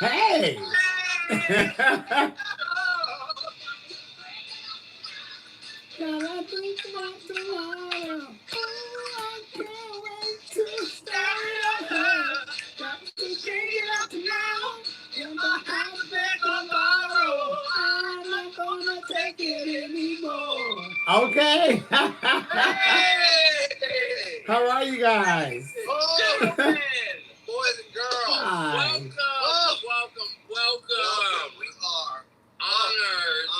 Hey. God, I think about tomorrow. Oh, I can't wait to start it over. Got to take it out now. In the house back tomorrow. I'm not gonna take it anymore. Okay. Hey! How are you guys? Gentlemen, boys and girls, Hi. welcome. We are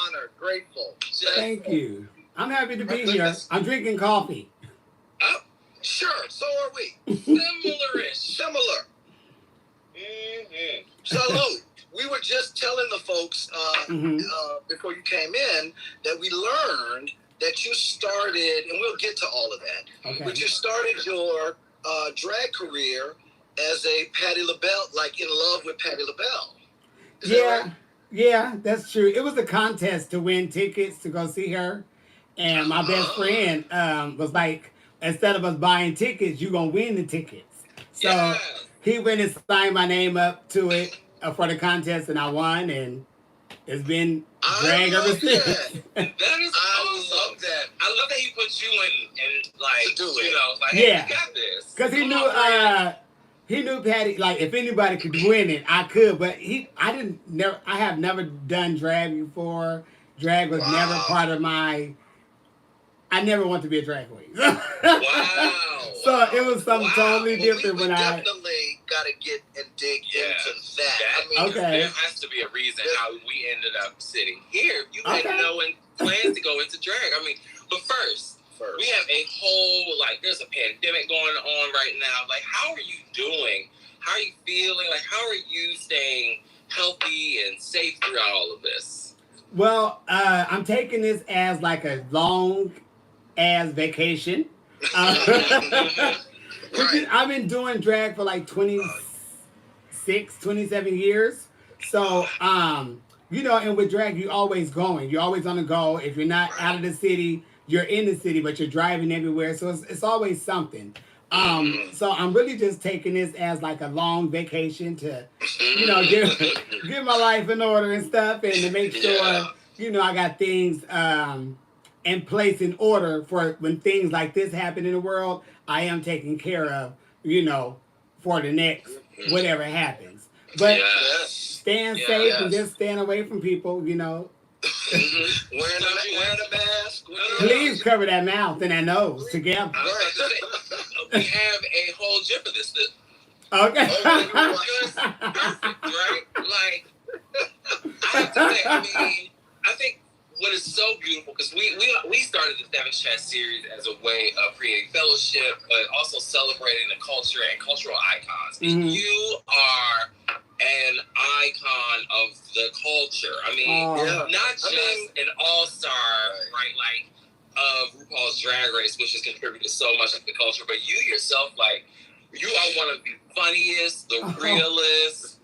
honored, grateful. Thank you. I'm happy to My be here. goodness. I'm drinking coffee. Oh, sure, so are we. Similar. Mm-hmm. Salute. We were just telling the folks before you came in that we learned that you started, and we'll get to all of that, Okay. but you started your drag career as a Patti LaBelle, like in love with Patti LaBelle. Is that Yeah, right? yeah, that's true. It was a contest to win tickets to go see her, and my best friend was like, instead of us buying tickets, you gonna win the tickets. So Yes. he went and signed my name up to it for the contest, and I won, and it's been I drag ever love since. that. That is I love that. I love that he put you in like to do it. Like, hey, Yeah, you got this. because Come on, friend. he knew Patty. Like if anybody could win it, I could. But I didn't. Never. I have never done drag before. Drag was never Wow. part of my. I never want to be a drag queen. Wow. So it was something totally Well, different we when I. definitely got to get and dig into that. I mean, Okay. there has to be a reason how we ended up sitting here. You had Okay. no plans to go into drag. I mean, but first, we have a whole, like, there's a pandemic going on right now. Like, how are you doing? How are you feeling? Like, how are you staying healthy and safe throughout all of this? Well, I'm taking this as like a long ass vacation. Uh, Right. I've been doing drag for like 26, 27 years. So, and with drag, you're always going. You're always on the go. If you're not out of the city, you're in the city, but you're driving everywhere. So it's always something. So I'm really just taking this as like a long vacation to, get my life in order and stuff, and to make sure, I got things in place in order for when things like this happen in the world. I am taken care of, for the next whatever happens. But staying safe and just staying away from people. Wearing a mask. Please cover that mouth and that nose together. We have a whole gif of this. Okay. Perfect, right? Like, I have to say, I think what is so beautiful, because we started the Savage Chat series as a way of creating fellowship, but also celebrating the culture and cultural icons. Mm-hmm. You are an icon of the culture. Not just an all-star, right? Like, of RuPaul's Drag Race, which has contributed so much to the culture, but you yourself, like, you are one of the funniest, the realest,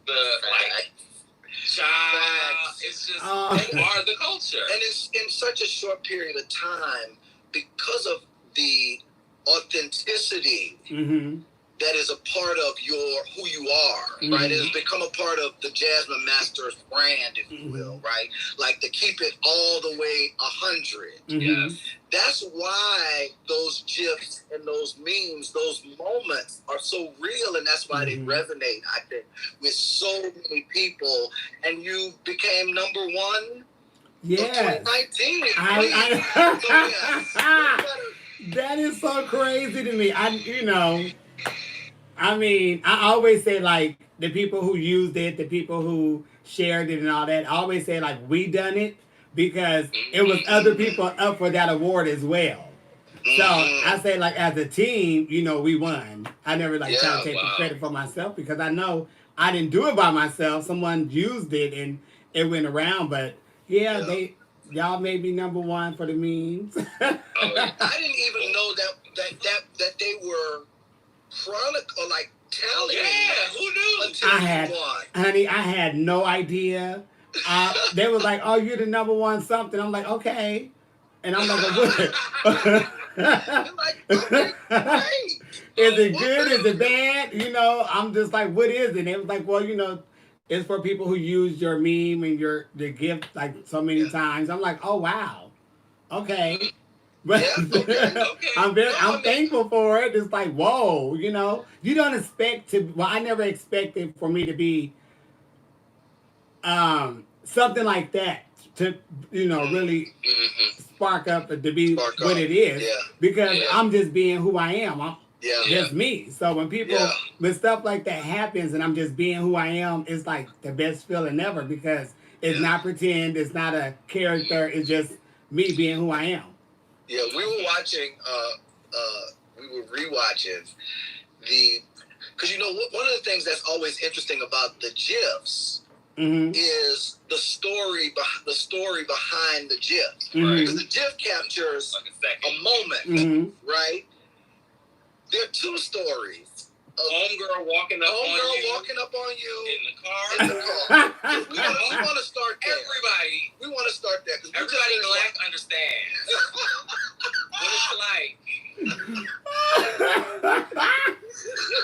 child. It's just, they are the culture. And it's in such a short period of time, because of the authenticity that is a part of who you are, right? It has become a part of the Jasmine Masters brand, if you will, right? Like, to keep it all the way 100. Yes. That's why those GIFs and those memes, those moments are so real, and that's why they resonate, I think, with so many people. And you became number one of 2019. That is so crazy to me. I always say, like, the people who used it, the people who shared it and all that, I always say, like, we done it, because it was other people up for that award as well. So I say, like, as a team, we won. I never try to take the credit for myself, because I know I didn't do it by myself. Someone used it and it went around. But y'all made me number one for the memes. I didn't even know that they were chronicle, like, telling. Yeah, who knew? Honey, I had no idea. They was like, "Oh, you're the number one something." I'm like, "Okay," and I'm like, "What?" Like, okay, great. Is it good? Is it bad? I'm just like, "What is it?" And they was like, "Well, It's for people who use your meme and your gift like so many times. I'm like, oh wow, okay. But Yeah, okay. I'm thankful for it. It's like, whoa, you don't expect to. Well, I never expected for me to be something like that to really spark up to be what it is because I'm just being who I am. I'm just me. So when stuff like that happens and I'm just being who I am, it's like the best feeling ever because it's not pretend, it's not a character, it's just me being who I am. Yeah, we were watching. We were rewatching because one of the things that's always interesting about the GIFs is the story behind the GIF. Because the GIF captures a moment, right? There are two stories. Homegirl walking up on you in the car. We want to start there. Everybody. We want to start there because everybody black understands what it's like.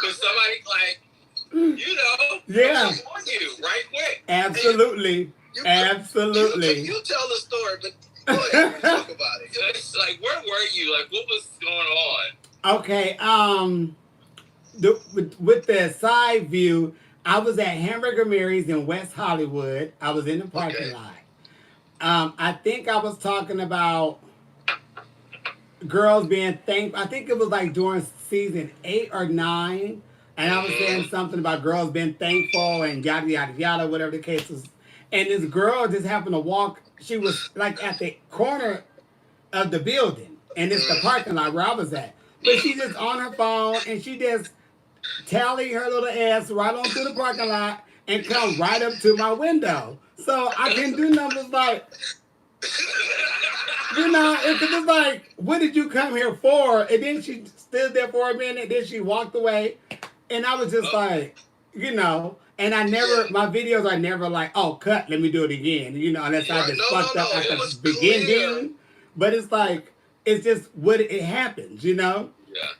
Because somebody on you right quick. Absolutely. Absolutely. You tell the story, but go ahead, talk about it. It's like, where were you? Like, what was going on? Okay. With the side view, I was at Hamburger Mary's in West Hollywood. I was in the parking lot. I think I was talking about girls being thankful. I think it was like during season 8 or 9. And I was saying something about girls being thankful and yada, yada, yada, whatever the case was. And this girl just happened to walk. She was like at the corner of the building. And it's the parking lot where I was at. But she just on her phone and she just tally her little ass right on through the parking lot and come right up to my window. So I can do numbers like, it's like, what did you come here for? And then she stood there for a minute, then she walked away. And I was just like, and my videos are never like, oh, cut, let me do it again, unless I just fucked up at the beginning. But it's like, it's just what it happens, Yeah.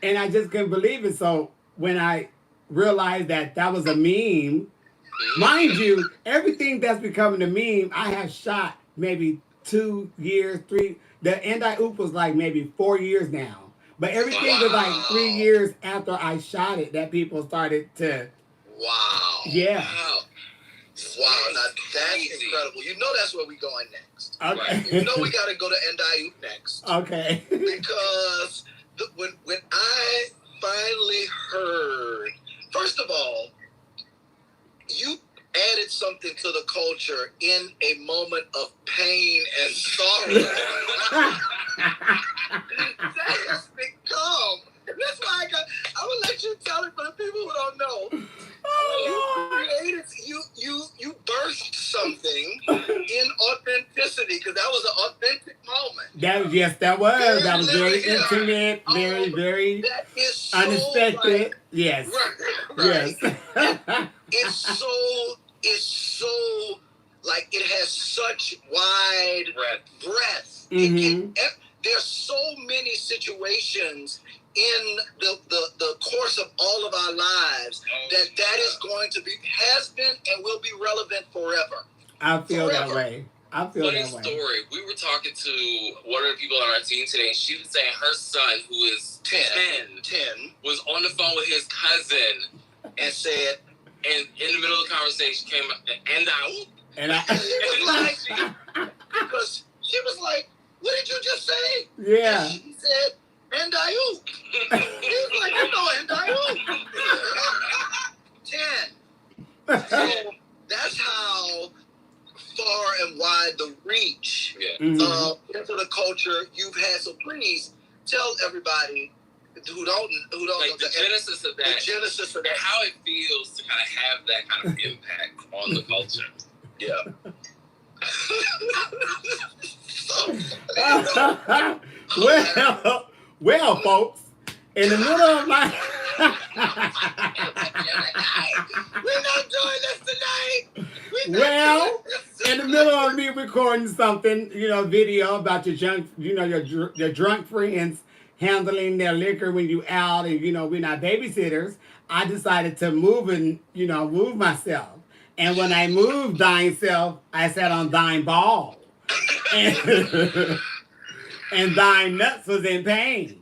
And I just couldn't believe it. So when I realized that was a meme, mind you, everything that's becoming a meme, I have shot maybe 2 years, 3. The End-I-Oop was like maybe 4 years now. But everything was like 3 years after I shot it that people started to. Wow. Yeah. Wow. Now that's incredible. That's where we're going next. Okay. Right? We got to go to End-I-Oop next. Okay. Because when I finally heard, first of all, you added something to the culture in a moment of pain and sorrow. That has become. That's why I will let you tell it for the people who don't know. You birthed something in authenticity because that was an authentic moment. That was. That was very intimate, very that is so unexpected. Like, yes. Right. Yes. It's so like it has such wide breadth. There's so many situations in the course of all of our lives that is going to be, has been, and will be relevant forever. I feel that way. Funny story. We were talking to one of the people on our team today, and she was saying her son, who is 10, was on the phone with his cousin and said, and in the middle of the conversation came, and I was like, because she was like, what did you just say? Yeah. And she said, End-I-Oop. He was like, End-I-Oop. 10. So that's how far and wide the reach into the culture you've had. So please tell everybody who don't know the genesis of that. The genesis of that. How it feels to kind of have that kind of impact on the culture. Yeah. Well, folks, in the middle of my we're not doing this tonight. In the middle of me recording something, video about your junk, your drunk friends handling their liquor when you out, and we're not babysitters. I decided to move myself. And when I moved thine self, I sat on thine ball. And, and thine nuts was in pain.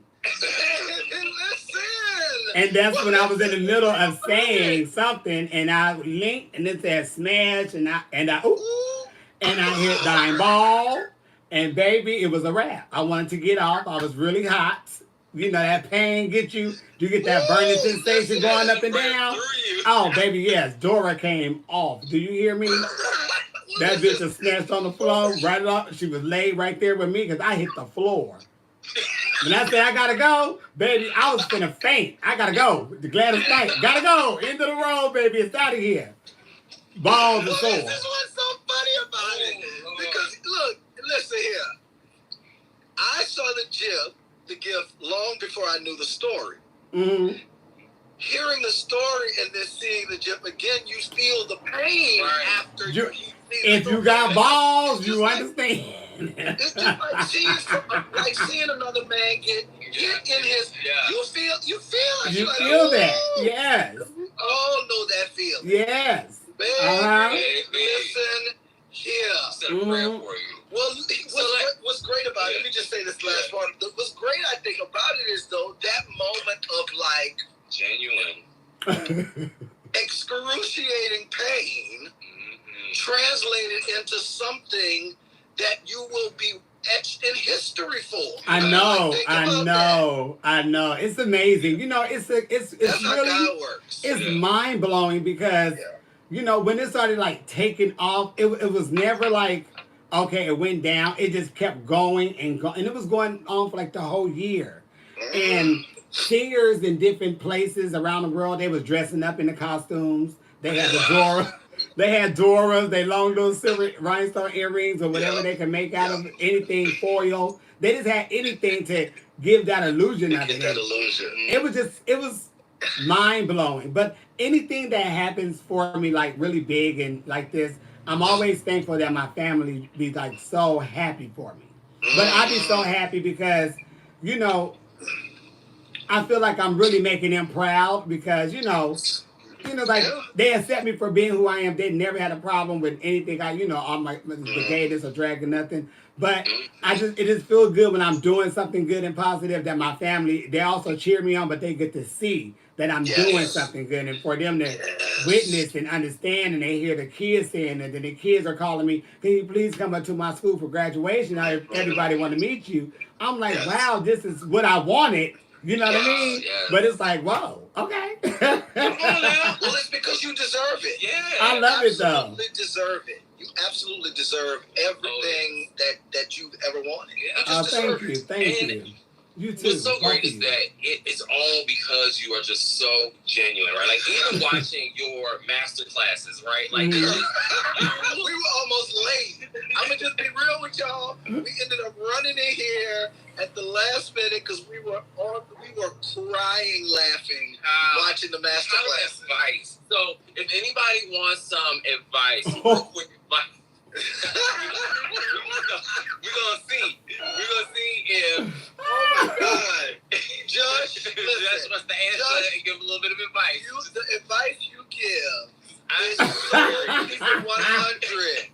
And that's when I was in the middle of saying something, and I linked, and it said smash, and I hit thine ball, and baby, it was a wrap. I wanted to get off. I was really hot. You know that pain get you. You get that burning sensation going up and down. Oh, baby, yes. Dora came off. Do you hear me? That bitch was snatched on the floor right up. She was laid right there with me because I hit the floor. When I said I gotta go, baby, I was finna faint. I gotta go. The Gladys Knight. Gotta go. End of the road, baby. It's out of here. Balls and sore. This is what's so funny about it. Because, look, listen here. I saw the gift long before I knew the story. Mm-hmm. Hearing the story and then seeing the GIF again, you feel the pain after you see if you got balls, you understand. It's just like seeing another man get in his. Yeah. You feel it. You like, feel that? Yes. Oh, know that feeling. Yes. Baby, listen here. Mm-hmm. Prayer for you. Well, what's great about it? Let me just say this last part. What's great, I think, about it is though that moment of like genuine, excruciating pain, translated into something that you will be etched in history for. I know. It's amazing. You know, it's That's really how God works. It's mind blowing because you know when it started like taking off, it was never like okay, it went down. It just kept going and going, and it was going on for like the whole year. And singers in different places around the world, they was dressing up in the costumes. They had the Dora. They had Doras, they long little silver rhinestone earrings or whatever they can make out of anything foil. They just had anything to give that illusion of it. That illusion. It was mind blowing. But anything that happens for me like really big and like this, I'm always thankful that my family be like so happy for me. But I be so happy because, you know, I feel like I'm really making them proud because, you know, like they accept me for being who I am. They never had a problem with anything. On my gayness or drag or nothing. But it just feels good when I'm doing something good and positive that my family, they also cheer me on, but they get to see that I'm doing something good. And for them to witness and understand, and they hear the kids saying it, and the kids are calling me, can you please come up to my school for graduation? Everybody want to meet you. I'm like, wow, this is what I wanted. You know what I mean? Yes. But it's like, whoa, okay. Well, it's because you deserve it. Yeah. I love it, though. You absolutely deserve it. You absolutely deserve everything that you've ever wanted. Yeah. Thank you. Thank you. You too. What's so great is that it's all because you are just so genuine, right? Like, even watching your master classes, right? Like, we were almost late. I'm going to just be real with y'all. We ended up running in here at the last minute because we were crying, laughing, watching the master class. Advice. So, if anybody wants some advice, real quick advice. We're gonna see if oh my God, Jush wants to answer and give a little bit of advice. The advice you give is so 100.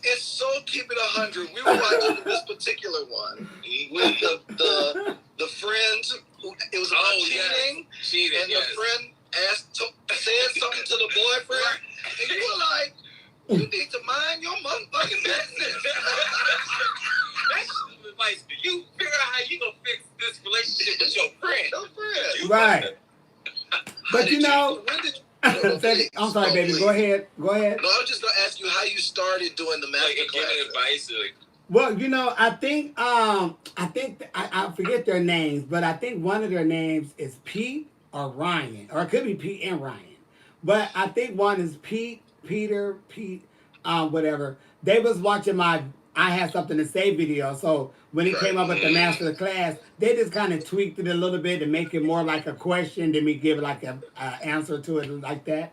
It's so keep it 100. We were watching this particular one with the friends. It was about cheating, and the friend said something to the boyfriend, and you were like, you need to mind your motherfucking business. That's advice for you. Figure out how you gonna fix this relationship with your friend. Right. But you know, I'm sorry, baby. Go ahead. No, I was just gonna ask you how you started doing the master class. Giving advice. Well, you know, I think I forget their names, but I think one of their names is Pete or Ryan, or it could be Pete and Ryan. But I think one is Pete, whatever. They was watching my I Had Something to Say video. So when he came up with the master class, they just kind of tweaked it a little bit to make it more like a question than me give like a answer to it like that.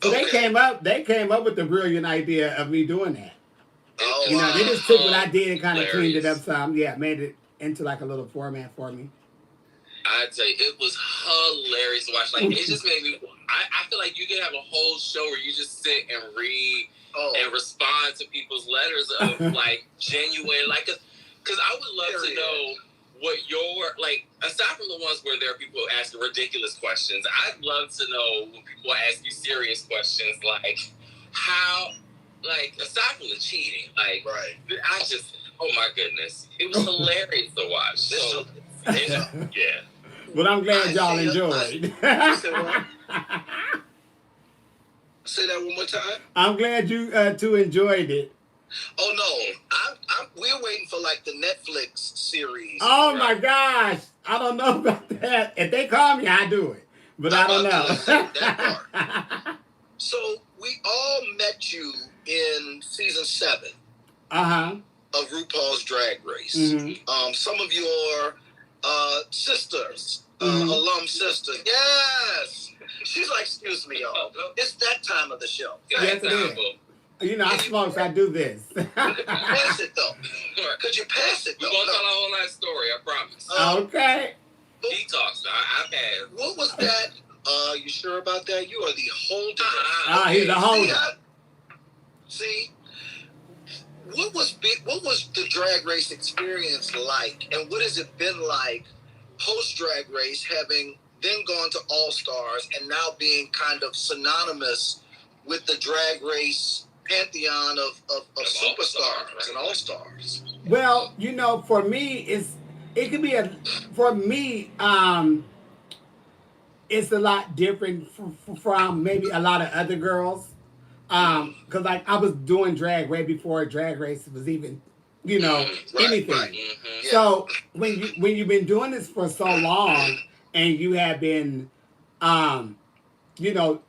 So they came up with the brilliant idea of me doing that. Oh, you know, they just took what I did and kind of cleaned it up some. Yeah, made it into like a little format for me. I tell you, it was hilarious to watch. Like, it just made me. I feel like you can have a whole show where you just sit and read and respond to people's letters of like genuine, like, because I would love to know what your, like, aside from the ones where there are people asking ridiculous questions, I'd love to know when people ask you serious questions, like how, like, aside from the cheating, like, I just, oh my goodness, it was hilarious to watch. So, yeah. But I'm glad y'all enjoyed. Say that one more time. I'm glad you two enjoyed it. Oh no, we're waiting for like the Netflix series. Oh my gosh, I don't know about that. If they call me, I do it, but I don't know. That part. So we all met you in season 7. Of RuPaul's Drag Race. Mm-hmm. Some of your sisters, alum sisters. Yes. She's like, excuse me, y'all. It's that time of the show. Yes, it is. You know, I smoke, so I do this. Pass it, though. Could you pass it, though? We're going to tell a whole life story, I promise. Okay. He talks. I passed. What was that? You sure about that? You are the holder. He's the holder. See, what was the Drag Race experience like? And what has it been like post-Drag Race, having then gone to All-Stars and now being kind of synonymous with the Drag Race pantheon of superstars and all-stars? Well, you know, for me, it could be it's a lot different from maybe a lot of other girls. Because like I was doing drag way before Drag Race was even, you know, anything. Right. Mm-hmm. So when you've been doing this for so long and you have been, you know,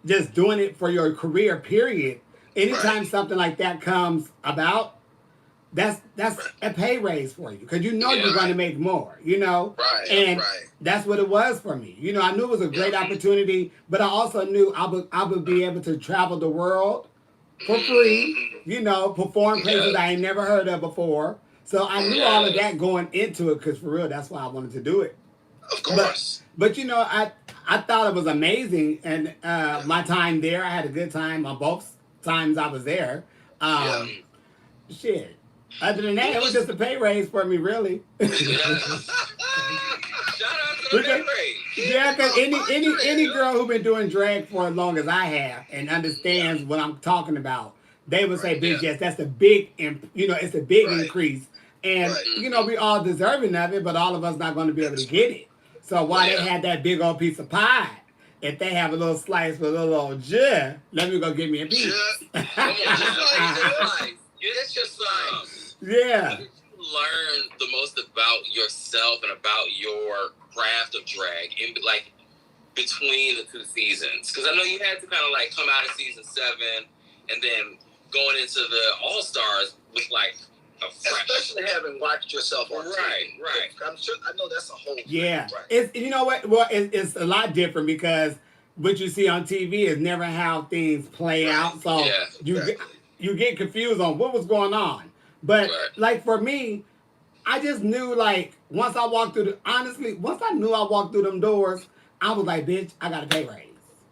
just doing it for your career, period. Anytime something like that comes about, that's a pay raise for you, because you know you're going to make more, you know? And that's what it was for me. You know, I knew it was a great opportunity, but I also knew I would be able to travel the world for free, you know, perform places I ain't never heard of before. So I knew all of that going into it, because for real, that's why I wanted to do it. Of course. But you know, I thought it was amazing, and my time there, I had a good time on both times I was there. Shit. Other than that, it was just a pay raise for me, really. Shout out to the pay raise. Yeah, because any girl who been doing drag for as long as I have and understands what I'm talking about, they would say, "Bitch, yes, that's a big, it's a big increase." And you know, we all deserving of it, but all of us not going to be able to get it. So while they had that big old piece of pie, if they have a little slice with a little old jush, let me go get me a piece. It's just like, yeah. What did you learn the most about yourself and about your craft of drag in like between the two seasons? Because I know you had to kind of like come out of season 7 and then going into the All Stars with like a fresh, especially having watched yourself on TV. Right. I'm sure I know that's a whole thing. It's, you know what? Well, it's a lot different, because what you see on TV is never how things play out. So you get confused on what was going on. But like for me, I just knew, like, once I knew I walked through them doors, I was like, bitch, I got a pay raise.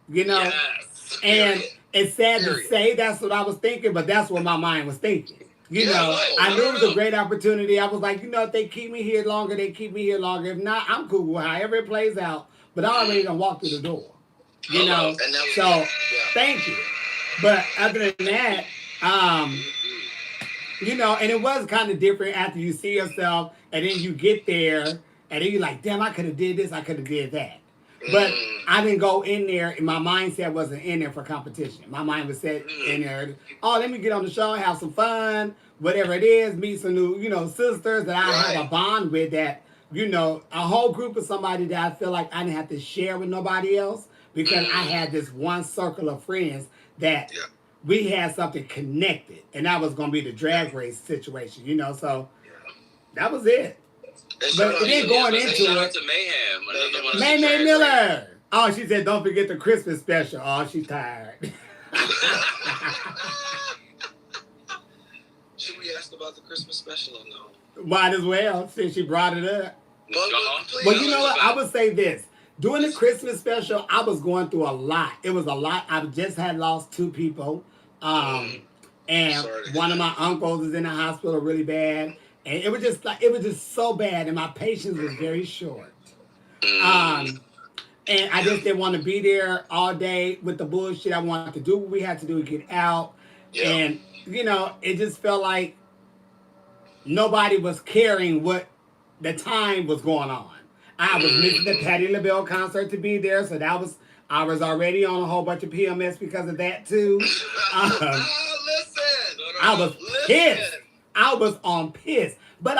You know? Yes. And it's sad to say that's what I was thinking, but that's what my mind was thinking. You know, I knew it was a great opportunity. I was like, you know, if they keep me here longer, they keep me here longer. If not, I'm cool with however it plays out. But I already done walked through the door. You know? So, thank you. But other than that, you know, and it was kind of different after you see yourself, and then you get there, and then you're like, damn, I could have did this, I could have did that. But I didn't go in there, and my mindset wasn't in there for competition. My mind was set in there, let me get on the show, have some fun, whatever it is, meet some new, you know, sisters that I have a bond with, that, you know, a whole group of somebody that I feel like I didn't have to share with nobody else, because I had this one circle of friends that we had something connected, and that was going to be the Drag Race situation, you know, so that was it. But then going into it, to Mayhem, May Miller. Oh, she said, don't forget the Christmas special. Oh, she's tired. Should we ask about the Christmas special or no? Might as well, since she brought it up. Well, you know what? I would say this. During the Christmas special, I was going through a lot. It was a lot. I just had lost 2 people. And one of my uncles is in the hospital really bad. And it was just so bad. And my patience was very short. And I just didn't want to be there all day with the bullshit. I wanted to do what we had to do to get out. Yeah. And, it just felt like nobody was caring what the time was going on. I was missing the Patti LaBelle concert to be there, so I was already on a whole bunch of PMS because of that too. Listen, I was pissed. I was on piss, but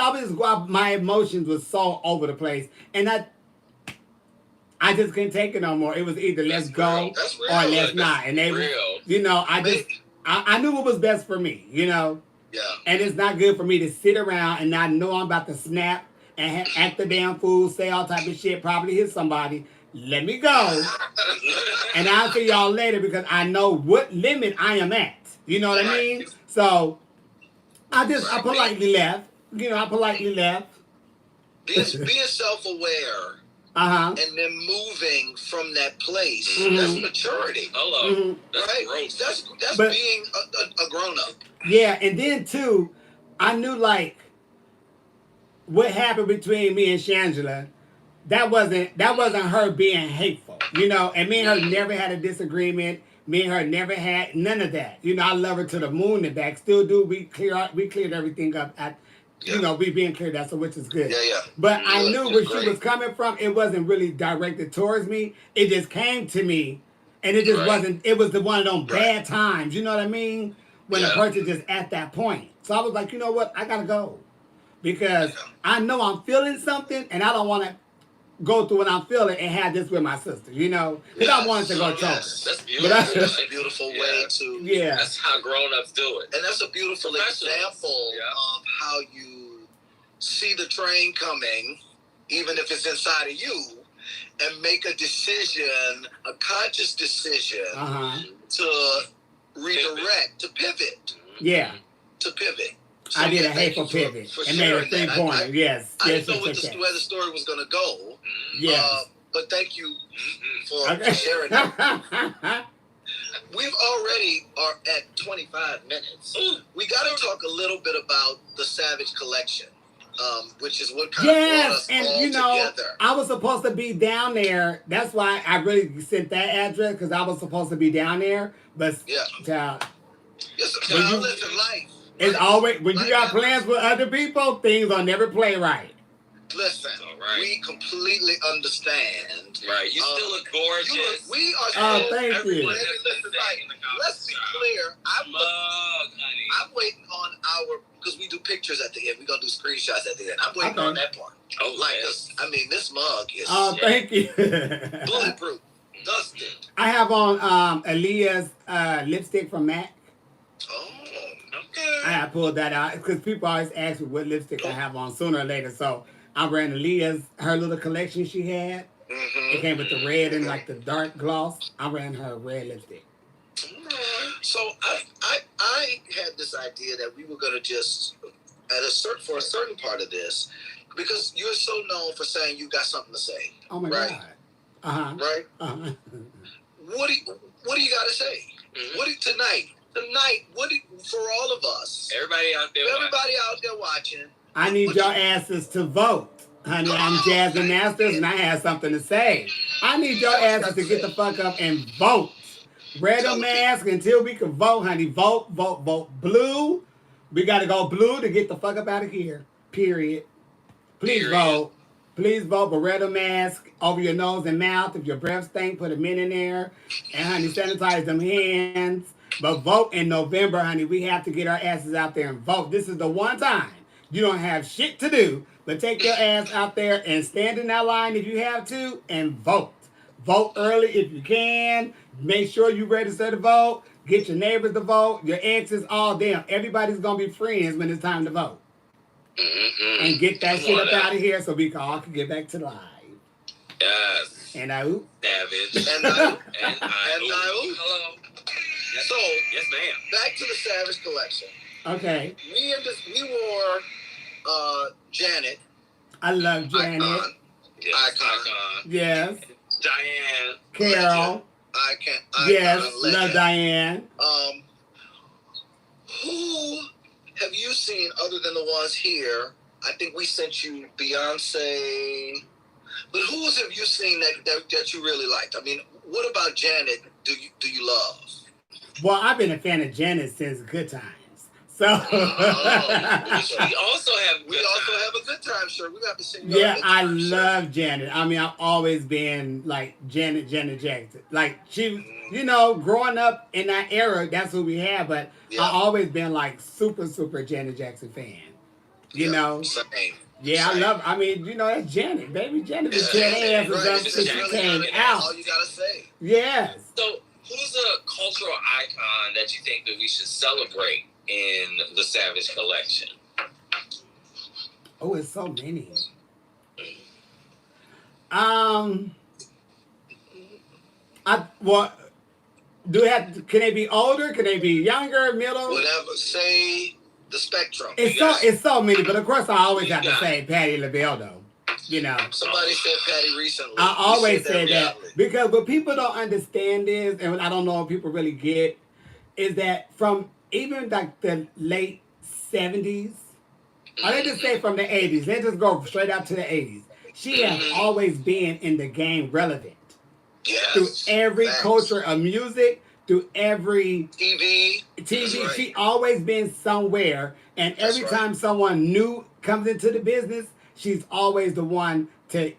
my emotions was so over the place, and I just couldn't take it no more. It was either let's go or let's not, and they, I knew what was best for me, Yeah. And it's not good for me to sit around and not know I'm about to snap and act the damn fool, say all type of shit, probably hit somebody. Let me go. And I'll see y'all later because I know what limit I am at. You know what I mean? So I politely left. I politely left. Being self-aware. And then moving from that place, that's maturity. Hello. That's right? Gross. That's being a grown-up. Yeah, and then too, I knew what happened between me and Shangela, that wasn't her being hateful, and me and her never had a disagreement. Me and her never had none of that. I love her to the moon and back. Still do. We cleared everything up we being cleared out, so which is good. Yeah. But I knew where she was coming from. It wasn't really directed towards me. It just came to me, and it just wasn't. It was one of them bad times. You know what I mean? When the person just at that point. So I was like, you know what? I gotta go because I know I'm feeling something, and I don't want to go through what I'm feeling and have this with my sister. Because I wanted to go choke. That's beautiful. That's a beautiful way to. Yeah. That's how grown-ups do it. And that's a beautiful example of how you see the train coming, even if it's inside of you, and make a decision, a conscious decision to redirect, to pivot. Yeah. To pivot. So I did a hateful pivot and made a 3-pointer. Yes. I didn't know where the story was going to go. Yes. But thank you for sharing that. We've already are at 25 minutes. We got to talk a little bit about the Savage Collection, which is what kind of brought us all together. I was supposed to be down there. That's why I really sent that address, because I was supposed to be down there. But child, listen, life. It's always when you got plans with other people, things will never play right. Listen, we completely understand. Right, you still look gorgeous. We are still. Thank you. Let's be clear. I'm waiting on because we do pictures at the end. We're gonna do screenshots at the end. I'm waiting on that part. This mug is. Thank you. Bulletproof, dusted. I have on Aaliyah's lipstick from MAC. I have pulled that out because people always ask me what lipstick I have on sooner or later. So I ran Aaliyah's, her little collection she had. It came with the red and the dark gloss. I ran her red lipstick. So I had this idea that we were going to just, for a certain part of this, because you're so known for saying you got something to say. Oh my God. Right? What do you got to say? Tonight, for all of us, everybody out there watching, I need your asses to vote. Honey, I'm Jasmine Masters, and I have something to say. I need your asses to get the fuck up and vote. Wear the mask until we can vote, honey. Vote blue. We got to go blue to get the fuck up out of here. Period. Please vote. Please vote, but wear the mask over your nose and mouth. If your breath stink, put a mint in there. And, honey, sanitize them hands. But vote in November, honey. We have to get our asses out there and vote. This is the one time you don't have shit to do, but take your ass out there and stand in that line if you have to and vote. Vote early if you can. Make sure you register to vote. Get your neighbors to vote. Your exes, all them. Everybody's going to be friends when it's time to vote. And get that shit up out of here so we all can get back to live. Yes. And I oop. Savage. And I oop. Hello. Yes. So, yes, ma'am. Back to the Savage Collection. Okay. We wore Janet. I love Janet. Icon. Yes. Diane. Carol. I can't. Yes, love Diane. Who have you seen other than the ones here? I think we sent you Beyonce. But who else have you seen that you really liked? I mean, what about Janet? Do you love? Well, I've been a fan of Janet since Good Times. So we also have a good time, sir. We got to sing. Yeah, I love Janet. I mean, I've always been like Janet Jackson. Like she, growing up in that era, that's who we had. But I've always been like super Janet Jackson fan. You know. Same. Yeah, I love. I mean, that's Janet, baby. Janet been tearing asses up since she came out. All you gotta say. Yes. So, who's a cultural icon that you think that we should celebrate in the Savage collection? Oh, it's so many. Can they be older? Can they be younger, middle? Whatever. Say the spectrum. It's so many, but of course I always have to say Patti LaBelle though. Somebody said Patti recently. I always say that because what people don't understand is, and I don't know if people really get, is that from even like the late 70s, or they just say from the 80s, they just go straight up to the 80s. She has always been in the game relevant. Yes, through every culture of music, through every TV. Right. She always been somewhere, and every time someone new comes into the business, she's always the one to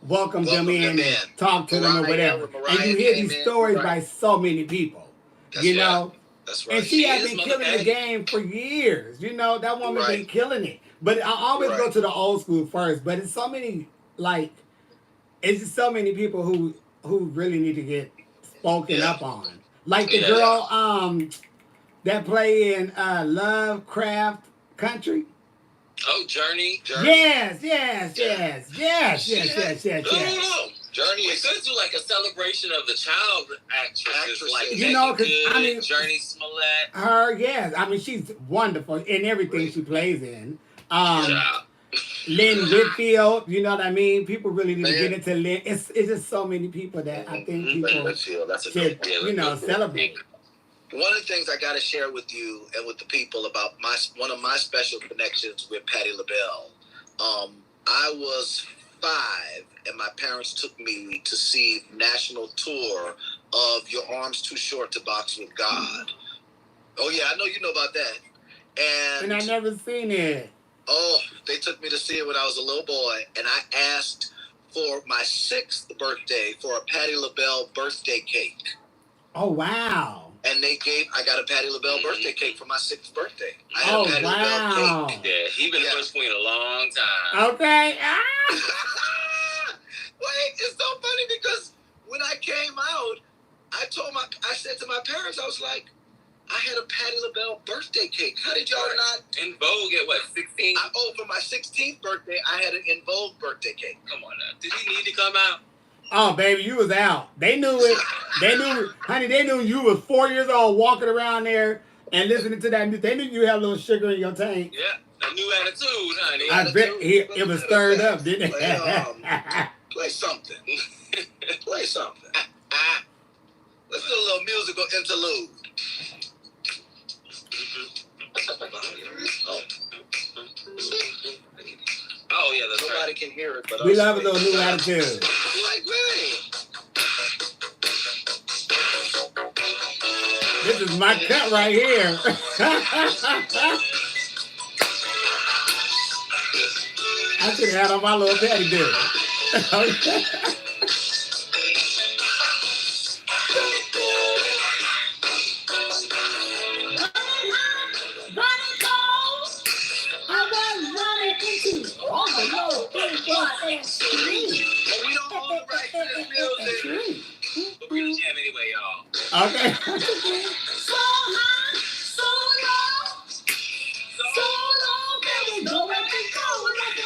welcome them in and talk to them or whatever. And you hear these stories by so many people, That's right. And she has been killing the game for years. That woman been killing it. But I always go to the old school first. But it's so many, it's just so many people who really need to get spoken up on. Like the girl that play in Lovecraft Country. Oh, Journey. Yes. Journey. We could do like a celebration of the child actresses. Like because Journey Smollett. Her, yes. I mean, she's wonderful in everything she plays in. Lynn Whitfield, you know what I mean? People really need to get into Lynn. It's just so many people that I think people should, celebrate. One of the things I got to share with you and with the people about one of my special connections with Patti LaBelle. I was 5, and my parents took me to see national tour of Your Arms Too Short to Box with God. Oh yeah, I know you know about that. And I never seen it. Oh, they took me to see it when I was a little boy, and I asked for my 6th birthday for a Patti LaBelle birthday cake. Oh, wow. And I got a Patti LaBelle birthday cake for my 6th birthday. I had a Patti LaBelle cake. Yeah, he been the first queen a long time. Okay. Wait, it's so funny because when I came out, I said to my parents, I was like, I had a Patti LaBelle birthday cake. How did y'all not? In Vogue at what, 16? For my 16th birthday, I had an In Vogue birthday cake. Come on now. Did he need to come out? Oh, baby, you was out. They knew it. They knew you was 4 years old walking around there and listening to that. They knew you had a little sugar in your tank. Yeah, a new attitude, honey. I bet it was stirred up, didn't it? Play something. Play something. Let's do a little musical interlude. Oh yeah, that's nobody can hear it, but we love a little new attitude. Like me. This is my cut right here. I should have had on my little Patty dude. We're gonna jam anyway, y'all. Okay. So high, so low, so low, baby, go up and go like a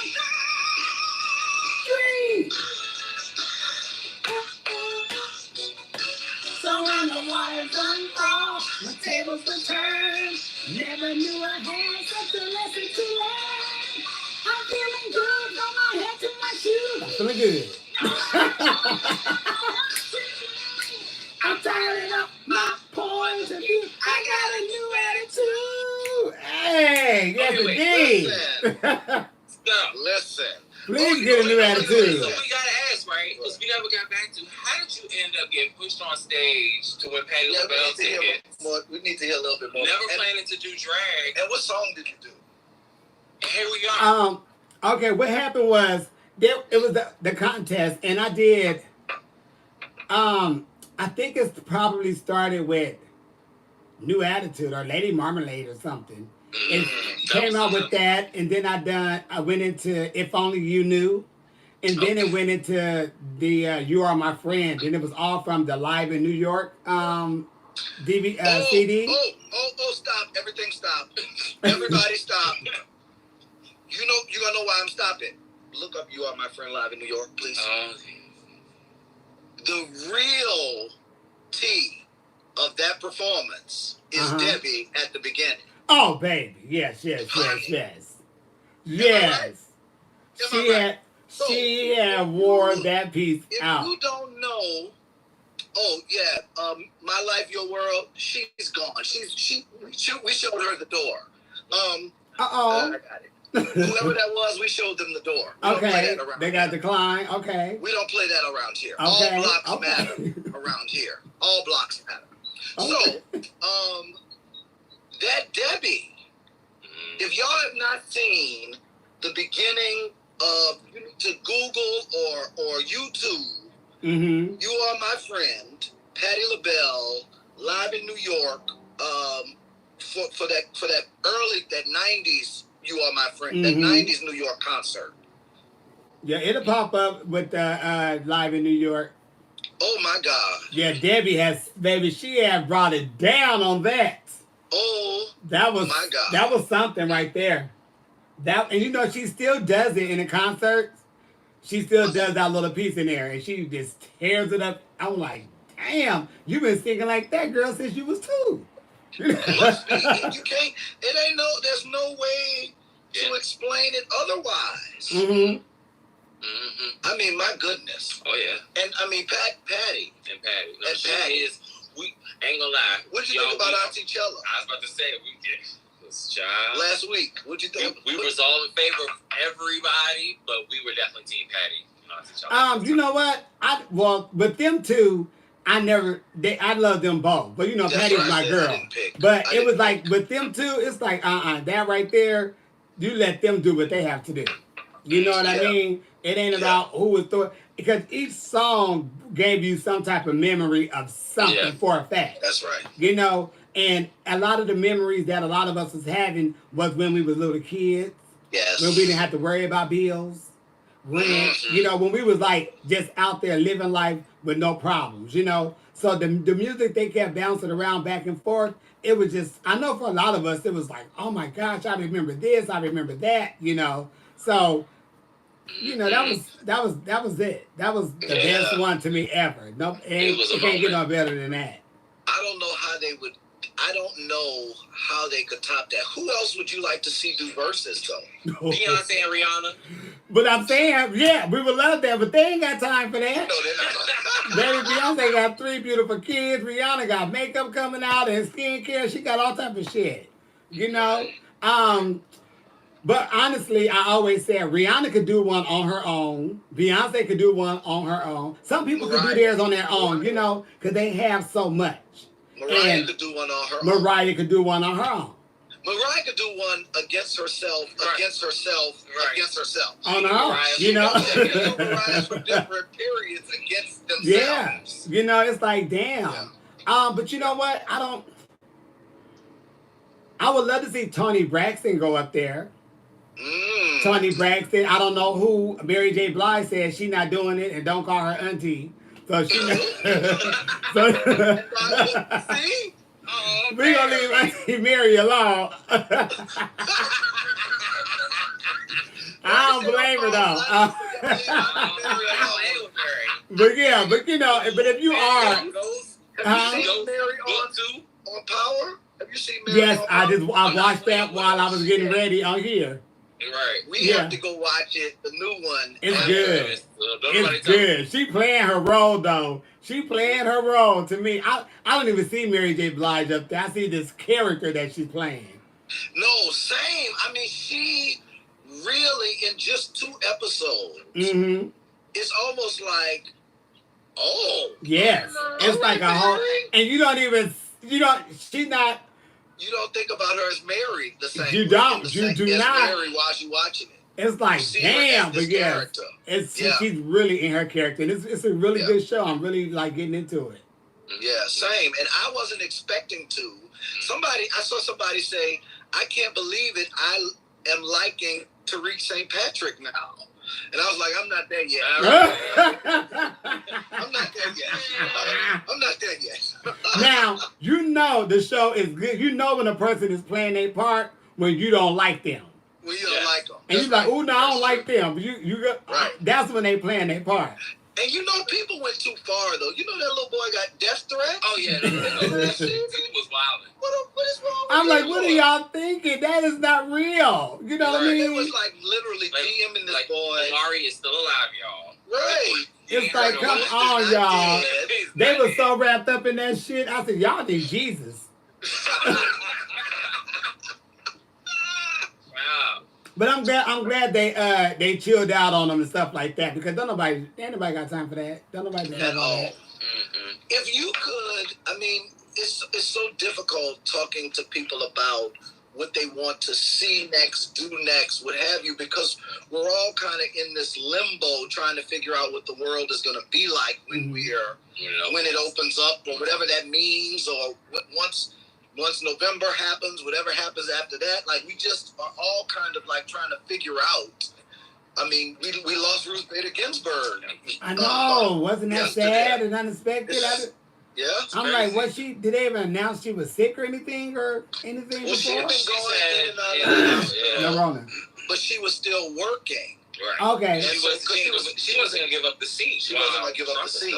tree. So when the waters unfall, my tables will turn. Never knew I had such a lesson to learn. I'm feeling good from my head to my shoes. I'm feeling good. I got a new attitude. Hey, yes indeed. Listen. Please get a new attitude. So we gotta ask, right? Because we never got back to how did you end up getting pushed on stage to win Patti LaBelle tickets? We need to hear a little bit more. Never planning to do drag. And what song did you do? And here we are. Okay, what happened was it was the contest, and I did. I think it's probably started with New Attitude or Lady Marmalade or something. It came out with that, and then I went into If Only You Knew, and then it went into the You Are My Friend, and it was all from the Live in New York CD. Stop. Everything stop. Everybody stop. You're gonna know why I'm stopping. Look up You Are My Friend Live in New York, please. The real tea of that performance is Debbie at the beginning. Oh, baby. Yes. Yes. She had wore that piece out. If you don't know, My Life, Your World, she's gone. We showed her the door. I got it. Whoever that was, we showed them the door. Okay. They got declined. Okay. We don't play that around here. Okay. All blocks matter around here. All blocks matter. Okay. So, that Debbie, if y'all have not seen the beginning of, you need to Google or YouTube, You Are My Friend, Patti LaBelle, Live in New York, for that early, that 90s You Are My Friend, that 90s New York concert. Yeah, it'll pop up with Live in New York. Oh my God. Yeah, Debbie, she had brought it down on that. Oh, that was my God. That was something right there. And she still does it in the concerts. She still does that little piece in there, and she just tears it up. I'm like, damn, you've been singing like that, girl, since you was 2. You can't. There's no way to explain it otherwise. I mean, my goodness. Oh yeah. And I mean, Patti. And Patti. No, and Patti is. We ain't gonna lie. What'd you think about Auntie Chella? I was about to say we did. Child. Last week, what'd you think? We was all in favor of everybody, but we were definitely Team Patti. You know what? With them two, I love them both. But Patty was my girl. But it was like with them two, it's like that right there. You let them do what they have to do. You know what I mean? It ain't about who was throwing, because each song gave you some type of memory of something for a fact. That's right. And a lot of the memories that a lot of us was having was when we was little kids. Yes. When we didn't have to worry about bills, rent. When we was like just out there living life with no problems. So the music they kept bouncing around back and forth. It was just, I know for a lot of us, it was like, oh my gosh, I remember this, I remember that. So. That was it. That was the best one to me ever. No, it can't get no better than that. I don't know how they could top that. Who else would you like to see do verses though? Beyonce and Rihanna. But I'm saying, we would love that, but they ain't got time for that. No, they're not. Baby, Beyonce got 3 beautiful kids. Rihanna got makeup coming out and skincare. She got all type of shit. But honestly, I always said Rihanna could do one on her own. Beyonce could do one on her own. Some people could do theirs on their own, because they have so much. Mariah could do one on her own. Mariah could do one on her own. Mariah could do one against herself, against herself. On her own, Mariah's from different periods against themselves. Yeah, it's like, damn. Yeah. But you know what? I would love to see Toni Braxton go up there. Toni Braxton, I don't know who. Mary J. Blige said she's not doing it, and don't call her auntie. So she. See? We're going to leave Auntie Mary alone. I don't blame her though. But if you are. Have you seen Mary on Power? Have you seen Mary Yes, I watched that while I was getting ready on here. Right. We have to go watch it. The new one. It's good. It's good. She playing her role though. She playing her role. To me, I don't even see Mary J. Blige up there. I see this character that she's playing. No, same. I mean, she really in just 2 episodes. It's almost like, yes, it's like a whole, and she's not. You don't think about her as married the same. You don't. You do not. Married while she's watching it. It's like, damn, but yeah, she's really in her character. And it's a really good show. I'm really like getting into it. Yeah, same. And I wasn't expecting to. I saw somebody say, I can't believe it. I am liking Tariq St. Patrick now. And I was like, I'm not there yet. I'm not there yet. Now, the show is good. You know when a person is playing their part when you don't like them. When you don't like them. And you're like, oh, no, I don't like them. That's when they playing their part. And people went too far, though. You know that little boy got death threats? Oh, yeah. He was wild. What is wrong with I'm like, what are y'all thinking? That is not real. You know what I mean? It was like literally DMing this boy. Amari is still alive, y'all. Right. It's like, come on, y'all. They were so wrapped up in that shit. I said, y'all need Jesus. But I'm glad they chilled out on them and stuff like that because ain't nobody got time for that. Don't nobody at all. If you could, I mean, it's so difficult talking to people about what they want to see next, do next, what have you, because we're all kind of in this limbo trying to figure out what the world is going to be like when when it opens up or whatever that means, or once November happens, whatever happens after that, like we just are all kind of like trying to figure out. I mean, we lost Ruth Bader Ginsburg. I know, wasn't that sad and unexpected? Yeah, I'm like, did they even announce she was sick or anything Well, before? she had been going No, Rona. But she was still working. Right. Okay. She wasn't gonna give up the seat. She wasn't gonna give up the seat.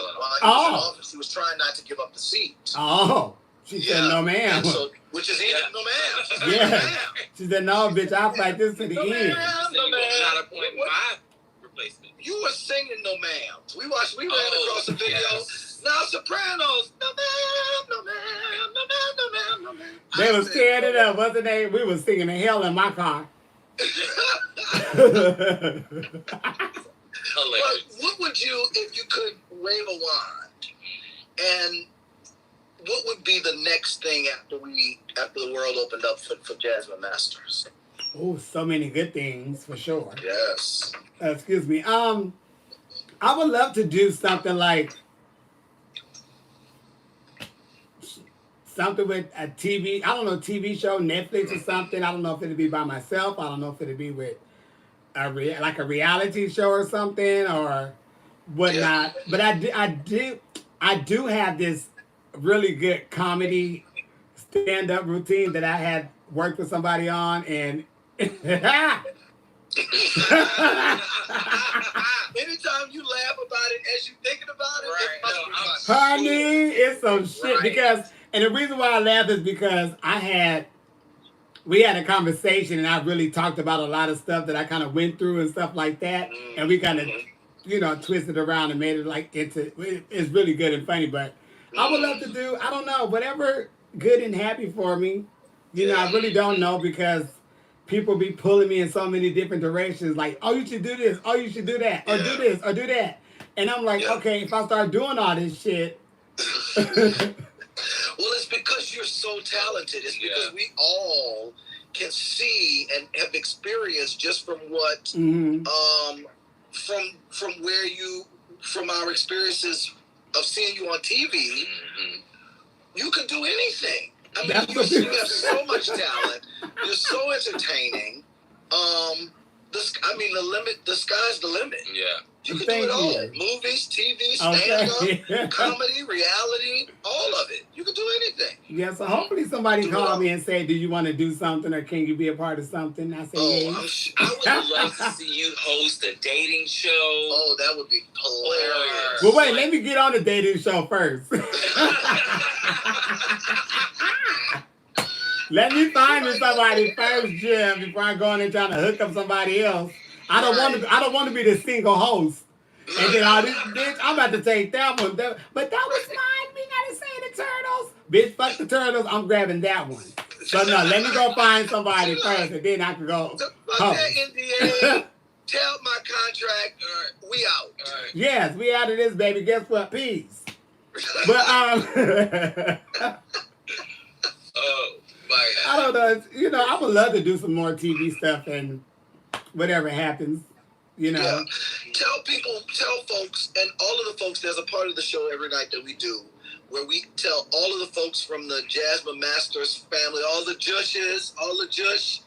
She was trying not to give up the seat. Oh. She said, no, ma'am. Which is no, ma'am. Yeah. She said, no, bitch, I'll fight this to the end. No, ma'am. Not appointing my replacement. You were singing No Ma'am. We ran across the video. Yes. Now Sopranos. No, ma'am, no, ma'am, no, ma'am, no, ma'am, no, ma'am. They was tearing it up, wasn't they? We was singing the hell in my car. What would you, if you could wave a wand, and what would be the next thing after the world opened up for Jasmine Masters? Oh, so many good things for sure. Yes. Excuse me. I would love to do something like something with a TV. I don't know, TV show, Netflix or something. I don't know if it'd be by myself. I don't know if it'd be with a reality show or something or whatnot. Yeah. But I do have this really good comedy stand-up routine that I had worked with somebody on, and anytime you laugh about it as you thinking about it, right. It must be honey, it's some shit. Right. And the reason why I laugh is because we had a conversation and I really talked about a lot of stuff that I kind of went through and stuff like that, and we kind of twisted around and made it like it's really good and funny. But I would love to do, I don't know, whatever good and happy for me. I really don't know because people be pulling me in so many different directions. Like, oh, you should do this. Oh, you should do that. Or do this. Or do that. And I'm like, okay, if I start doing all this shit. Well, it's because you're so talented. It's because we all can see and have experienced just from what, from our experiences of seeing you on TV, you can do anything. I mean, you have so much talent. You're so entertaining. The sky's the limit. Yeah. You can do it all. Movies, TV, stand-up, comedy, reality, all of it. You can do anything. Yeah, so hopefully somebody call me and say, do you want to do something or can you be a part of something? I say, yes. I would love to see you host a dating show. Oh, that would be hilarious. Well, wait, let me get on the dating show first. Let me find me somebody first, Jim, before I go in there trying to hook up somebody else. I don't want to. I don't want to be the single host. And then all this bitch, I'm about to take that one. But that was mine. We gotta say the turtles. Bitch, fuck the turtles. I'm grabbing that one. So no, let me go find somebody first, and then I can go. Fuck that NDA. Tell my contract. We out. Yes, we out of this, baby. Guess what? Peace. But oh my God. I don't know. You know, I would love to do some more TV stuff and whatever happens. You know. Yeah. Tell folks, and all of the folks. There's a part of the show every night that we do where we tell all of the folks from the Jasmine Masters family, all the Jushes, all the Jush,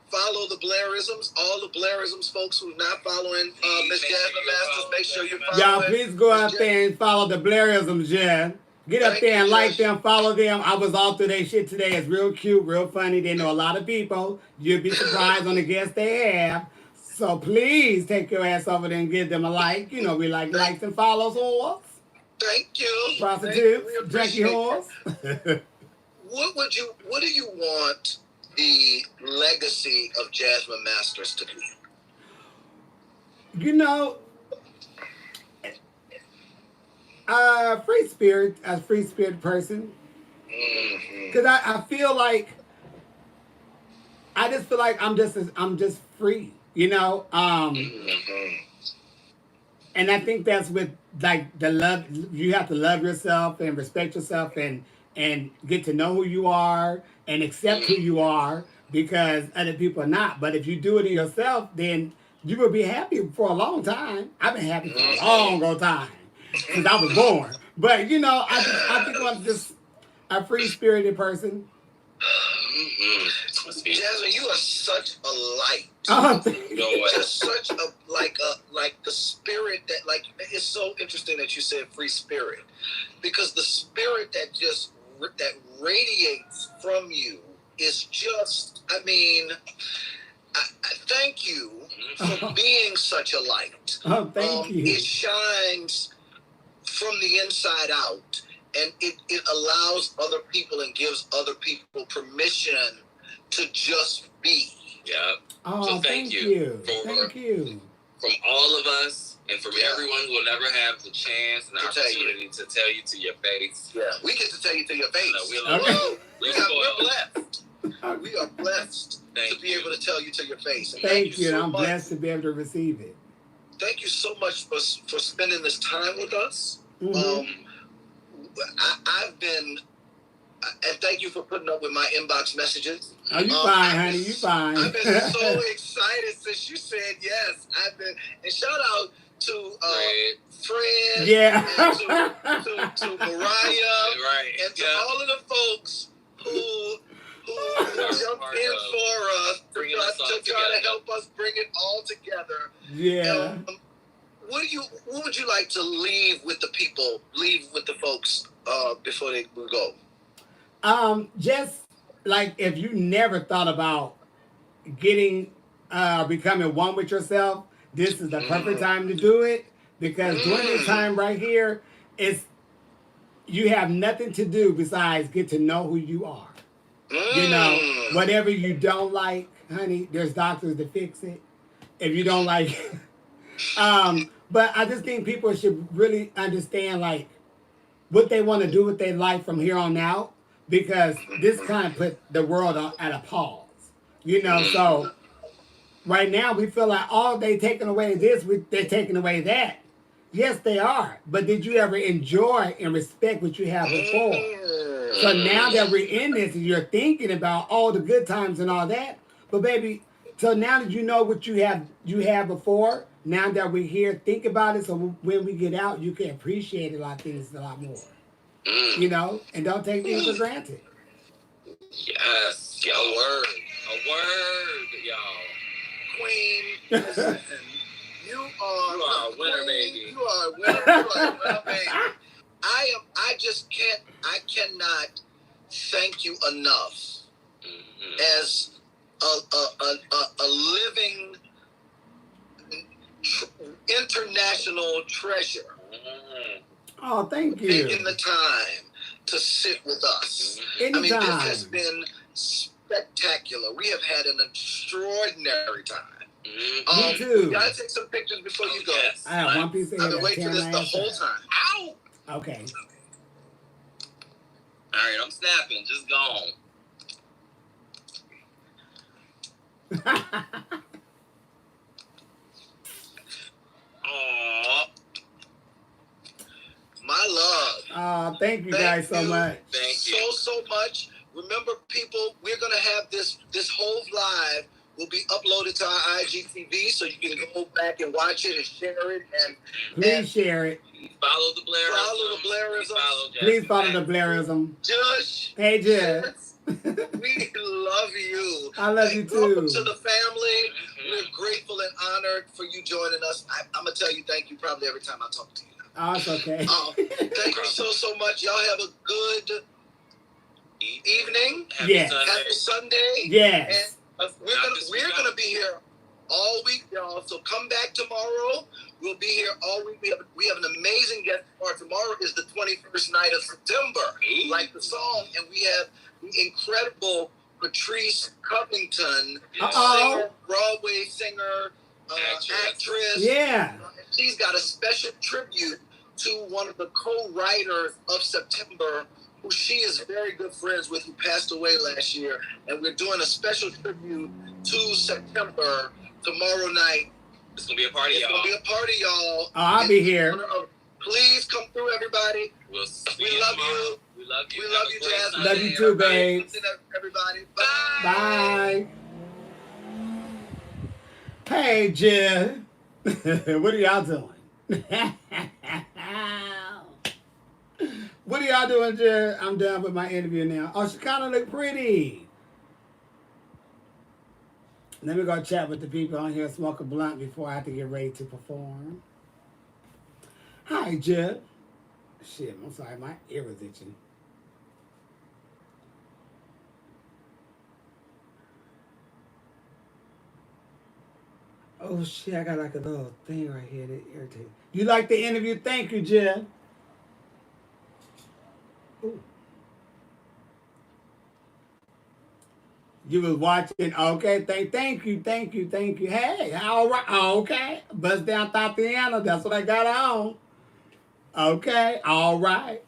follow the Blairisms. All the Blairisms folks who are not following Miss Jasmine Masters, make sure you're following. Y'all, please go out there and follow the Blairisms, yeah. Get up there and like them, follow them. I was all through their shit today. It's real cute, real funny. They know a lot of people. You'll be surprised on the guests they have. So please take your ass over there and give them a like. You know, we like likes and follows whores. Thank you. Prostitutes, junkie whores. What do you want the legacy of Jasmine Masters to be? You know, free spirit, as a free spirit person. Because I feel like, I just feel like I'm just free, you know? And I think that's with like the love. You have to love yourself and respect yourself and get to know who you are and accept who you are, because other people are not. But if you do it in yourself, then you will be happy for a long time. I've been happy for a long time since I was born. But you know, I think I'm just a free spirited person. Jasmine, you are such a light. Just such a like the spirit that, like, it's so interesting that you said free spirit, because the spirit that radiates from you is just, I mean, I thank you for being such a light. Oh, thank you. It shines from the inside out. And it allows other people and gives other people permission to just be. Yeah. Oh, so thank you. Thank you. From all of us and from everyone who will never have the chance and the opportunity to tell you to your face. Yeah. We get to tell you to your face. We're blessed. We are blessed to be able to tell you to your face. And thank you. So I'm much. blessed to be able to receive it. Thank you so much for spending this time with us. Mm-hmm. I've been, and thank you for putting up with my inbox messages. Oh, you fine, honey. You fine. I've been so excited since you said yes. And shout out to Fred. Yeah. And to Mariah. Right. And to all of the folks who jumped in for us to try to help us bring it all together. Yeah. What would you like to leave with the people, leave with the folks before they go? Just like, if you never thought about becoming one with yourself, this is the perfect time to do it, because during this time right here, you have nothing to do besides get to know who you are. You know, whatever you don't like, honey, there's doctors to fix it. If you don't like it. But I just think people should really understand, like, what they want to do with their life from here on out, because this kind of put the world at a pause, you know. So right now we feel like, oh, they taking away this, they're taking away that. Yes, they are. But did you ever enjoy and respect what you had before? So now that we're in this and you're thinking about all the good times and all that, but baby, so now that you know what you had before, now that we're here, think about it, so when we get out, you can appreciate a lot of things a lot more. You know, and don't take things for granted. Yes, a word, y'all. Queen, listen, you are a winner, baby. You are a winner, baby. I cannot thank you enough as a living international treasure. Oh, thank you. Taking the time to sit with us. Anytime. I mean, this has been spectacular. We have had an extraordinary time. Me too. You gotta take some pictures before you go. Yes. I have one piece of hair. I've been waiting for this the whole time. Ow! Okay. All right, I'm snapping. Just go on. Aww. My love. Thank you guys so much. Thank you so much. Remember, people, we're gonna have this whole live will be uploaded to our IGTV, so you can go back and watch it and share it Please share it. Follow the Blairism. Follow the Blairism. Please follow the Blairism. Jush. Hey, Jush. We love you. I love you too. Welcome to the family. We're grateful and honored for you joining us. I'm gonna tell you thank you probably every time I talk to you. Oh, it's okay. Thank you so much. Y'all have a good evening. Yes. Happy Sunday. Yes. And we're gonna be here all week, y'all. So come back tomorrow. We'll be here all week. We have an amazing guest star. Tomorrow is the 21st night of September, like the song, and we have the incredible Patrice Covington, singer, Broadway singer, actress. Yeah. She's got a special tribute to one of the co-writers of September, who she is very good friends with, who passed away last year. And we're doing a special tribute to September tomorrow night. It's going to be a party, y'all. It's going to be a party, y'all. I'll be here. Please come through, everybody. We love you. We love you. We love you, Jasmine. Love you too, babe. Everybody. Bye. Bye. Hey, Jen. What are y'all doing? What are y'all doing, Jen? I'm done with my interview now. Oh, she kind of look pretty. Let me go chat with the people on here, smoke a blunt before I have to get ready to perform. Hi, Jen. Shit, I'm sorry, my ear was itching. Oh shit, I got like a little thing right here that irritates. You like the interview? Thank you, Jen. Ooh. You was watching, okay? Thank you. Hey, all right, okay. Bust down Tatiana, that's what I got on. Okay, all right.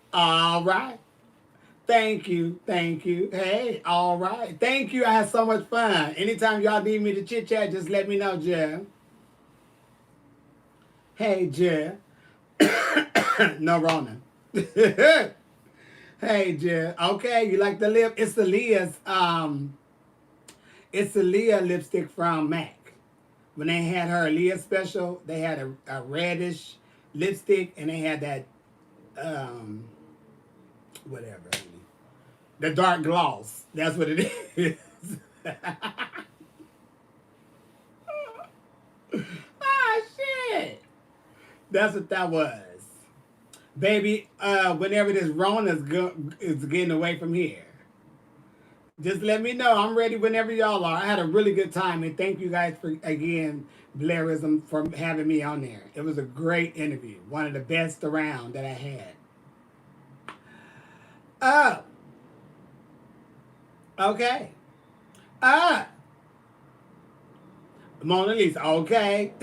Thank you. Hey, all right. Thank you. I had so much fun. Anytime y'all need me to chit chat, just let me know, Jeff. Hey, Jeff. No Rona. Hey, Jeff. Okay, you like the lip? It's the Leah's. It's the Leah lipstick from MAC. When they had her Leah special, they had a reddish lipstick, and they had that whatever. The dark gloss. That's what it is. Ah, shit. That's what that was. Baby, whenever this Rona is getting away from here, just let me know. I'm ready whenever y'all are. I had a really good time, and thank you guys for, again, Blairism, for having me on there. It was a great interview. One of the best around that I had. Oh. Okay. Mona Lisa, okay.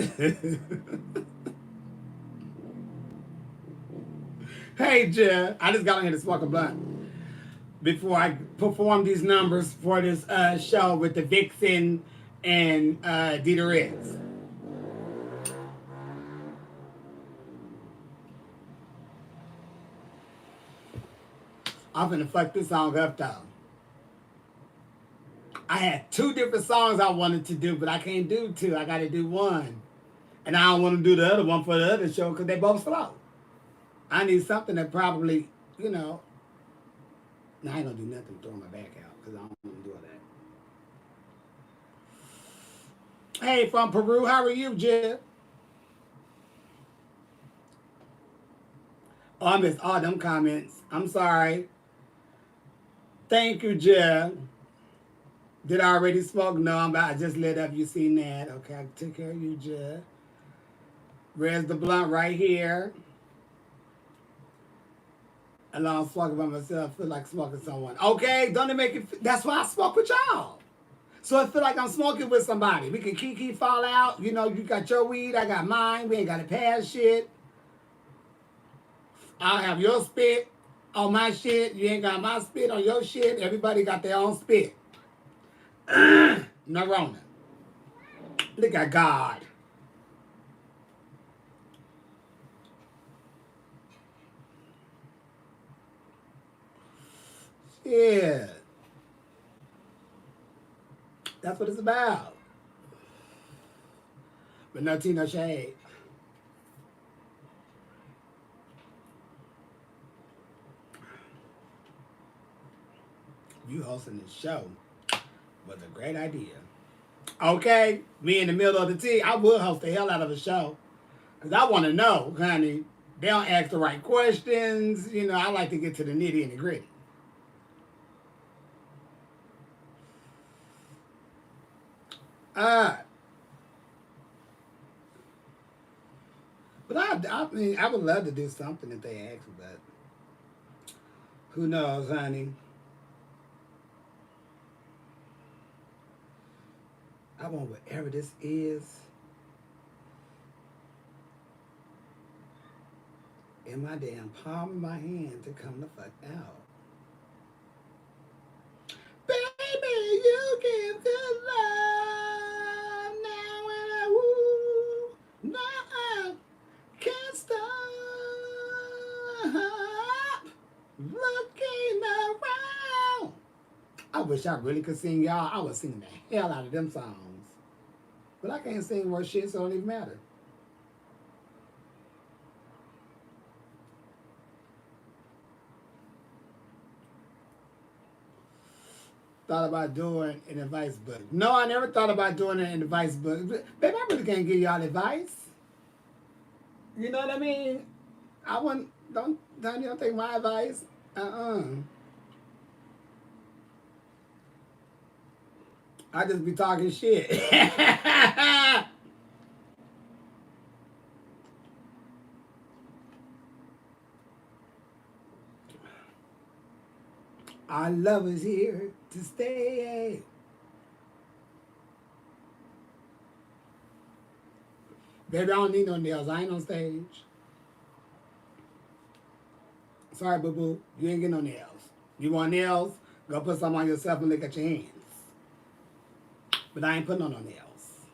Hey, Jeff. I just got on here to smoke a blunt before I perform these numbers for this show with the Vixen and Dita Ritz. I'm gonna fuck this song up though. I had 2 different songs I wanted to do, but I can't do 2. I gotta do 1. And I don't want to do the other one for the other show because they both slow. I need something that probably, you know. Now I ain't gonna do nothing to throw my back out because I don't want to do all that. Hey, from Peru, how are you, Jeff? Oh, I missed all them comments. I'm sorry. Thank you, Jeff. Did I already smoke? No, I just lit up. You seen that? Okay, I took care of you, Jeff. Where's the blunt? Right here. And I'm smoking by myself, feel like smoking someone. Okay, don't it make it? That's why I smoke with y'all. So I feel like I'm smoking with somebody. We can kiki fall out. You know, you got your weed, I got mine. We ain't got to pass shit. I'll have your spit on my shit. You ain't got my spit on your shit. Everybody got their own spit. Narona. Look at God. Yeah. That's what it's about. But no tea, no shade. You hosting this show was a great idea. Okay, me in the middle of the tea, I would host the hell out of a show. Because I want to know, honey. They don't ask the right questions. You know, I like to get to the nitty and the gritty. But I mean, I would love to do something if they ask me, but who knows, honey? I want whatever this is in my damn palm of my hand to come the fuck out. Baby, you give good love now and I woo. Now I can't stop looking around. I wish I really could sing, y'all. I would sing the hell out of them songs. But I can't sing worth shit, so it don't even matter. Thought about doing an advice book. No, I never thought about doing an advice book. Baby, I really can't give y'all advice. You know what I mean? I wouldn't, don't take my advice. I just be talking shit. Our love is here to stay. Baby, I don't need no nails. I ain't on stage. Sorry, boo-boo. You ain't get no nails. You want nails? Go put some on yourself and look at your hands. But I ain't putting on no nails.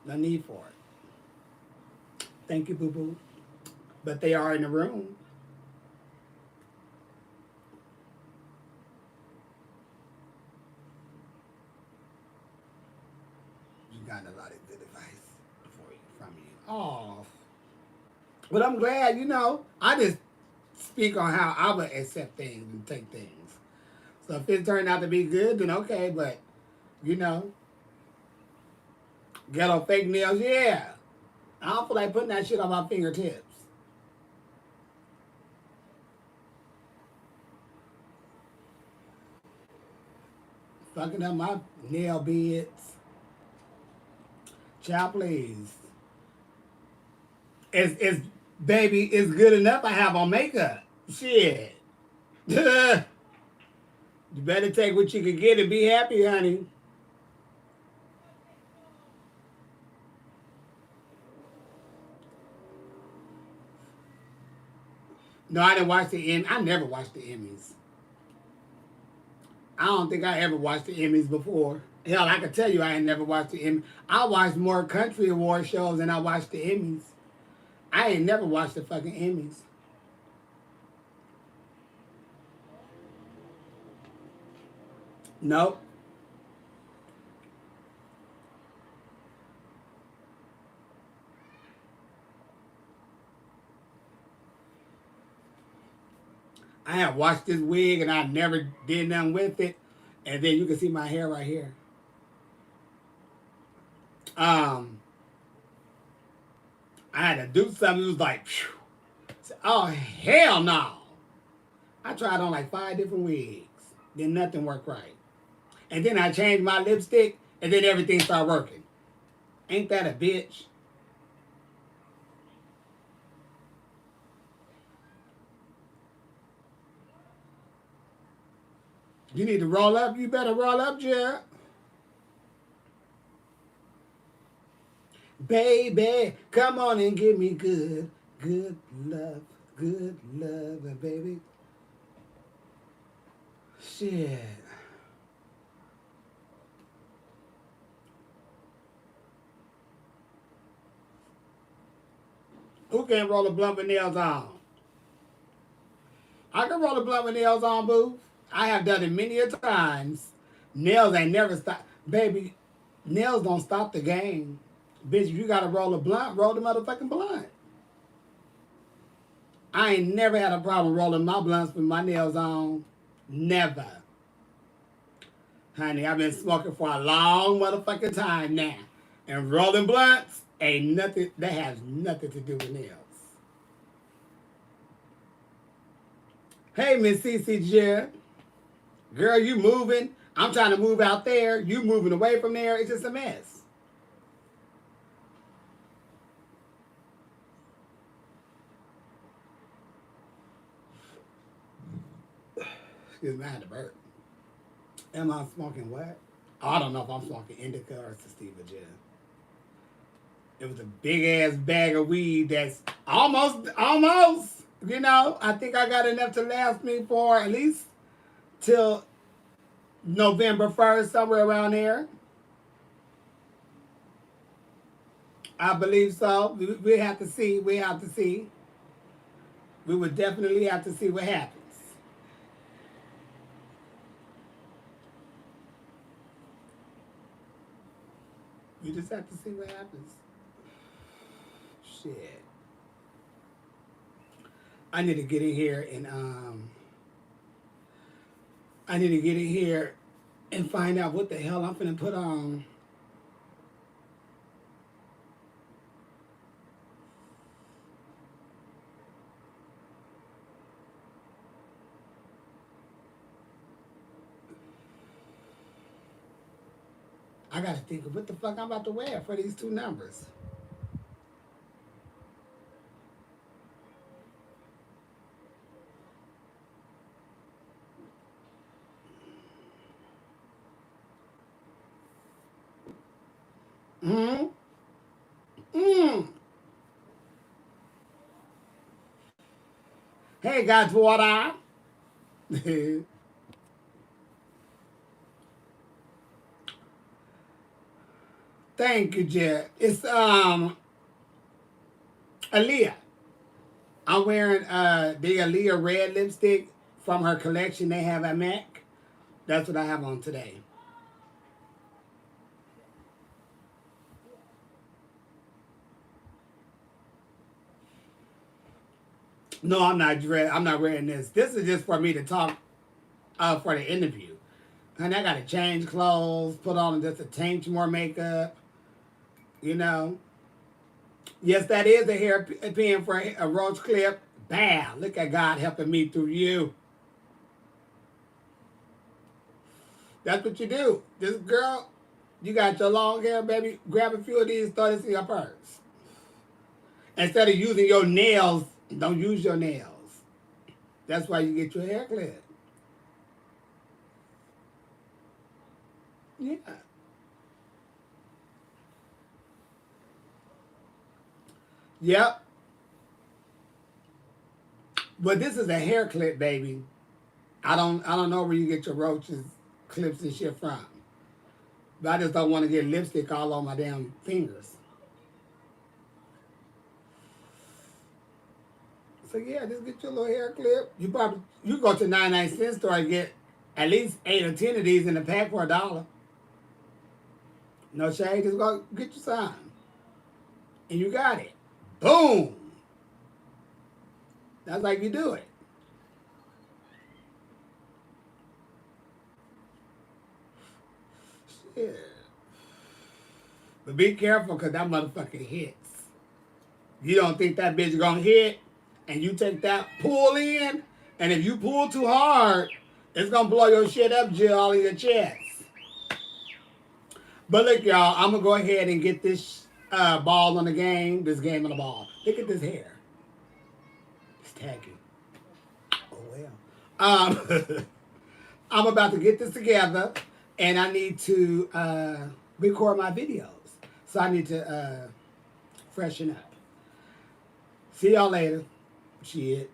No need for it. Thank you, boo-boo. But they are in the room. You got a lot of good advice from you. Oh. But I'm glad, you know, I just speak on how I would accept things and take things. So if it turned out to be good, then okay, but, you know, ghetto fake nails, yeah. I don't feel like putting that shit on my fingertips. Fucking up my nail beds. Child, please. It's baby, it's good enough I have on makeup. Shit. You better take what you can get and be happy, honey. No, I didn't watch the Emmys. I never watched the Emmys. I don't think I ever watched the Emmys before. Hell, I can tell you I ain't never watched the Emmys. I watched more country award shows than I watched the Emmys. I ain't never watched the fucking Emmys. Nope. I have watched this wig and I never did nothing with it. And then you can see my hair right here. I had to do something. It was like, phew. Oh, hell no. I tried on like 5 different wigs. Then nothing worked right. And then I changed my lipstick and then everything started working. Ain't that a bitch? You need to roll up. You better roll up, Jared. Baby, come on and give me good, good love, baby. Shit. Who can't roll a blunt with nails on? I can roll a blunt with nails on, boo. I have done it many a times. Nails ain't never stop. Baby, nails don't stop the game. Bitch, if you gotta roll a blunt, roll the motherfucking blunt. I ain't never had a problem rolling my blunts with my nails on. Never. Honey, I've been smoking for a long motherfucking time now. And rolling blunts ain't nothing, that has nothing to do with nails. Hey, Miss CC. Girl, you moving. I'm trying to move out there. You moving away from there. It's just a mess. Excuse me, I had to burp. Am I smoking what? Oh, I don't know if I'm smoking indica or sativa gin. It was a big ass bag of weed that's almost, you know, I think I got enough to last me for at least till November 1st, somewhere around there. I believe so. We have to see. We have to see. We would definitely have to see what happens. You just have to see what happens. Shit. I need to get in here and I need to get in here and find out what the hell I'm finna put on. I gotta think of what the fuck I'm about to wear for these two numbers. Hmm. Mm. Hey, God's water. Thank you, Jet. It's Aaliyah. I'm wearing the Aaliyah red lipstick from her collection they have at MAC. That's what I have on today. No, I'm not. I'm not wearing this. This is just for me to talk for the interview. And I gotta change clothes, put on just a tinge more makeup. You know. Yes, that is a hairpin for a roach clip. Bam! Look at God helping me through you. That's what you do. This girl, you got your long hair, baby. Grab a few of these, throw this in your purse. Instead of using your nails, don't use your nails. That's why you get your hair clipped. Yeah. Yep. But this is a hair clip, baby. I don't know where you get your roaches, clips and shit from. But I just don't want to get lipstick all on my damn fingers. So yeah, just get your little hair clip. You go to 99-cent store and get at least 8 or 10 of these in a pack for $1. No shade, just go get you some. And you got it. Boom. That's like you do it. Shit. But be careful because that motherfucker hits. You don't think that bitch gonna hit, and you take that pull in, and if you pull too hard, it's gonna blow your shit up, Jill, all in your chest. But look, y'all, I'm gonna go ahead and get this ball on the game, this game on the ball. Look at this hair. It's tacky. Oh well. I'm about to get this together, and I need to record my videos. So I need to freshen up. See y'all later. Shit.